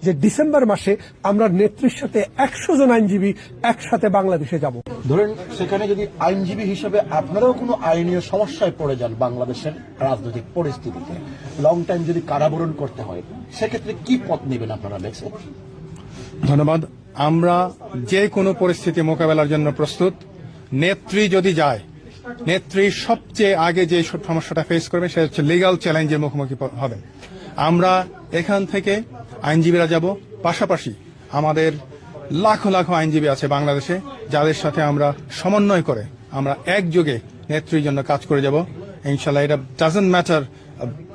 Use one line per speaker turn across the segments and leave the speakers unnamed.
যে ডিসেম্বর মাসে আমরা নেত্রীর সাথে 100 জন আইনজীবী একসাথে বাংলাদেশে যাব।
ধরেন সেখানে যদি আইনজীবী হিসেবে আপনারাও কোনো আইনীয় সমস্যায় পড়ে যান বাংলাদেশের রাজনৈতিক পরিস্থিতিতে, লং টাইম যদি কারাবরণ করতে হয়, সেক্ষেত্রে কি পথ নেবেন আপনারা বেছে?
ধন্যবাদ। আমরা যে কোনো পরিস্থিতি মোকাবেলার জন্য প্রস্তুত। নেত্রী যদি যায়, নেত্রী সবচেয়ে আগে যে সমস্যাটা ফেস করবে সেটা হচ্ছে লিগ্যাল চ্যালেঞ্জের মুখোমুখি হবে। আমরা এখান থেকে আইনজীবীরা যাব, পাশাপাশি আমাদের লাখো লাখো আইনজীবী আছে বাংলাদেশে, যাদের সাথে আমরা সমন্বয় করে আমরা একযোগে নেত্রীর জন্য কাজ করে যাব। ইনশাআল্লাহ এটা doesn't matter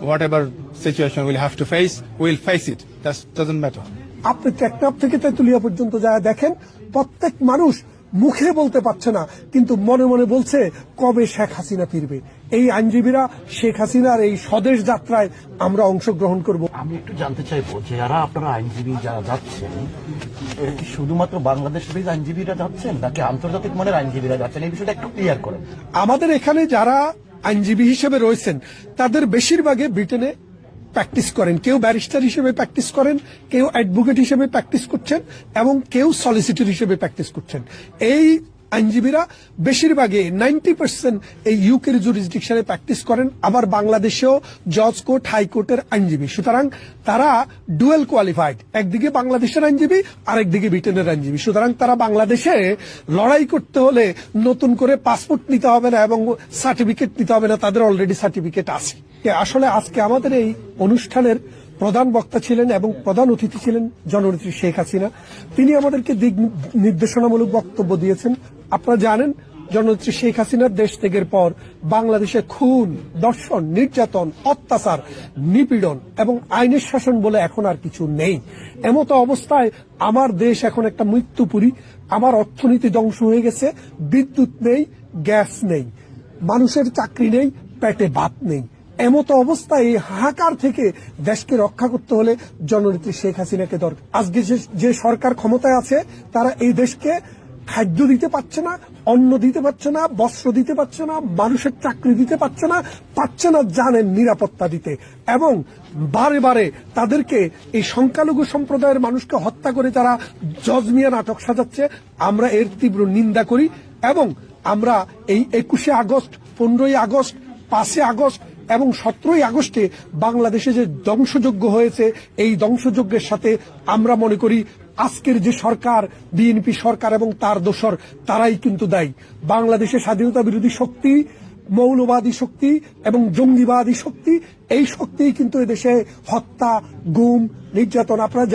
what ever situation will have to face, will face it, that doesn't matter.
আপনি টেকনাফ থেকে তেতুলিয়া পর্যন্ত যায় দেখেন, প্রত্যেক মানুষ মুখে বলতে পারছে না, কিন্তু মনে মনে বলছে কবে শেখ হাসিনা ফিরবে। এই আইনজীবীরা শেখ হাসিনার এই স্বদেশ যাত্রায় আমরা অংশগ্রহণ করব।
আমি একটু জানতে চাইবো, যারা আপনারা আইনজীবী যারা যাচ্ছেন, এটা কি শুধুমাত্র বাংলাদেশের আইনজীবীরা যাচ্ছেন নাকি আন্তর্জাতিক মানের আইনজীবীরা যাচ্ছেন? এই বিষয়টা একটু ক্লিয়ার করেন।
আমাদের এখানে যারা আইনজীবী হিসেবে রয়েছেন তাদের বেশিরভাগে ব্রিটেনে প্র্যাকটিস করেন, কেউ ব্যারিস্টার হিসেবে প্র্যাকটিস করেন, কেউ অ্যাডভোকেট হিসেবে প্র্যাকটিস করছেন এবং কেউ সলিসিটর হিসেবে প্র্যাকটিস করছেন। এই আইনজীবীরা বেশিরভাগে 90% এই ইউকের জুরিসডিকশনে প্র্যাকটিস করেন, আবার বাংলাদেশেও জজ কোর্ট, হাইকোর্টের আইনজীবী। সুতরাং তারা ডুয়েল কোয়ালিফাইড, একদিকে বাংলাদেশের আইনজীবী আরেকদিকে ব্রিটেনের আইনজীবী। সুতরাং তারা বাংলাদেশে লড়াই করতে হলে নতুন করে পাসপোর্ট নিতে হবে না এবং সার্টিফিকেট নিতে হবে না, তাদের অলরেডি সার্টিফিকেট আছে। আসলে আজকে আমাদের এই অনুষ্ঠানের প্রধান বক্তা ছিলেন এবং প্রধান অতিথি ছিলেন জননেত্রী শেখ হাসিনা। তিনি আমাদেরকে দিক নির্দেশনামূলক বক্তব্য দিয়েছেন। আপনারা জানেন, জননেত্রী শেখ হাসিনার দেশ ত্যাগের পর বাংলাদেশে খুন, ধর্ষণ, নির্যাতন, অত্যাচার, নিপীড়ন এবং আইনের শাসন বলে এখন আর কিছু নেই। এমতো অবস্থায় আমার দেশ এখন একটা মৃত্যুপুরী। আমার অর্থনীতি ধ্বংস হয়ে গেছে, বিদ্যুৎ নেই, গ্যাস নেই, মানুষের চাকরি নেই, পেটে ভাত নেই। এমতো অবস্থায় এই হাহাকার থেকে দেশকে রক্ষা করতে হলে জননেত্রী শেখ হাসিনাকে দরকার। আজকে যে সরকার ক্ষমতায় আছে তারা এই দেশকে খাদ্য দিতে পারছে না, অন্ন দিতে পারছে না, বস্ত্র দিতে পারছে না, মানুষের চাকরি দিতে পারছে না জানেন নিরাপত্তা দিতে, এবং বারে বারে তাদেরকে এই সংখ্যালঘু সম্প্রদায়ের মানুষকে হত্যা করে তারা জজ মিয়া নাটক সাজাচ্ছে। আমরা এর তীব্র নিন্দা করি এবং আমরা এই 21শে আগস্ট, 15ই আগস্ট, 5 আগস্ট এবং 17ই আগস্টে বাংলাদেশে যে ধ্বংসযজ্ঞ হয়েছে, এই ধ্বংসযজ্ঞের সাথে আমরা মনে করি আজকের যে সরকার, বিএনপি সরকার এবং তার দোসর, তারাই কিন্তু দায়ী। বাংলাদেশে স্বাধীনতা বিরোধী শক্তি, মৌলবাদী শক্তি এবং জঙ্গিবাদী শক্তি, এই শক্তিই কিন্তু এদেশে হত্যা, গুম, নির্যাতন, আপনারা